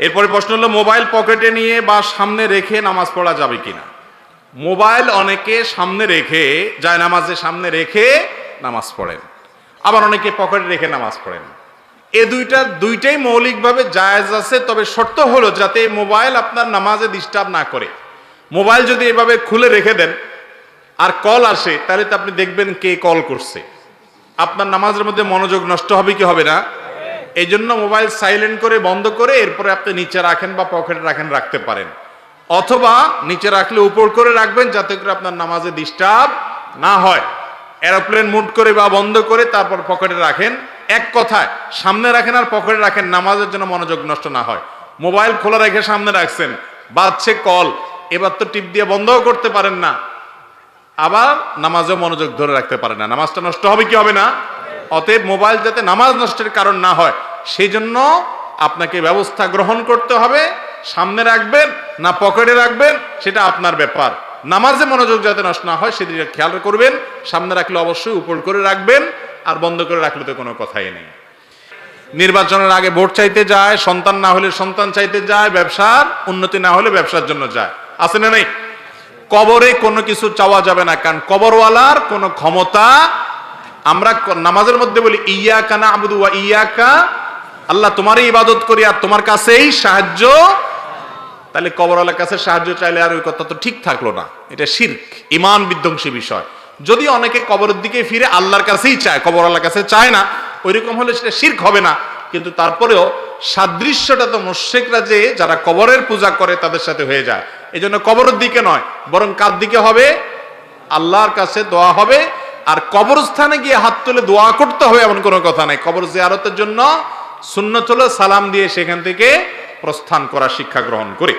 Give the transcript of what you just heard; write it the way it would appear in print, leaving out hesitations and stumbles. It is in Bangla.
এরপরে প্রশ্ন হলো মোবাইল পকেটে নিয়ে বা সামনে রেখে নামাজ পড়া যাবে কিনা। মোবাইল অনেকে সামনে রেখে যায়, নামাজের সামনে রেখে নামাজ পড়েন, আবার অনেকে পকেটে রেখে নামাজ পড়েন। এ দুইটাই মৌলিকভাবে জায়েজ আছে, তবে শর্ত হলো যাতে মোবাইল আপনার নামাজে ডিস্টার্ব না করে। মোবাইল যদি এভাবে খুলে রেখে দেন আর কল আসে, তাহলে তো আপনি দেখবেন কে কল করছে, আপনার নামাজের মধ্যে মনোযোগ নষ্ট হবে কি হবে না? এই জন্য মোবাইল সাইলেন্ট করে বন্ধ করে এরপরে আপনি নিচে রাখেন বা পকেটে রাখেন, রাখতে পারেন, অথবা নিচে রাখলে উপর করে রাখবেন যাতে করে আপনার নামাজে ডিস্টার্ব না হয়। এরোপ্লেন মুড করে বা বন্ধ করে তারপর পকেটে রাখেন। এক কথায় সামনে রাখেন আর পকেটে রাখেন, নামাজের জন্য মনোযোগ নষ্ট না হয়। মোবাইল খোলা রেখে সামনে রাখছেন, বাজছে কল, এবার তো টিপ দিয়ে বন্ধও করতে পারেন না, আবার নামাজেও মনোযোগ ধরে রাখতে পারেন না, নামাজটা নষ্ট হবে কি হবে না? অতএব মোবাইল যাতে নামাজ নষ্টের কারণ না হয় সেই জন্য আপনাকে ব্যবস্থা গ্রহণ করতে হবে। সামনে রাখবেন না পকেটে রাখবেন সেটা আপনার ব্যাপার, নামাজে মনোযোগ যাতে নষ্ট না হয় সেদিকে খেয়াল করবেন। সামনে রাখলে অবশ্যই উপর করে রাখবেন, আর বন্ধ করে রাখলে তো কোনো কথাই নেই। নির্বাচনের আগে ভোট চাইতে যায়, সন্তান না হলে সন্তান চাইতে যায়, ব্যবসার উন্নতি না হলে ব্যবসার জন্য যায়, আছে না নেই? কবরে কোনো কিছু চাওয়া যাবে না, কারণ কবরওয়ালার কোনো ক্ষমতা। আমরা নামাজের মধ্যে বলি ইয়াকা না'বুদু ওয়া ইয়াকা, আল্লাহ তোমারই ইবাদত করি আর তোমার কাছেই সাহায্য। তাহলে কবরওয়ালার কাছে সাহায্য চাইলে আর ওই কথা তো ঠিক থাকলো না, এটা শিরক, ঈমান বিধ্বংসী বিষয়। যদি অনেকে কবরের দিকে ফিরে আল্লাহর কাছেই চায়, কবরওয়ালার কাছে চায় না, ওইরকম হলে সেটা শিরক হবে না। কিন্তু তারপরেও সাদৃশ্যটা তো মুশরিকরা যে যারা কবরের পূজা করে তাদের সাথে হয়ে যায়। এই জন্য কবরের দিকে নয়, বরং কার দিকে হবে? আল্লাহর কাছে দোয়া হবে। আর কবরস্থানে গিয়ে হাত তুলে দোয়া করতে হবে এমন কোনো কথা নাই। কবর জিয়ারতের জন্য সুন্নত হলো সালাম দিয়ে সেখান থেকে প্রস্থান করা, শিক্ষা গ্রহণ করে।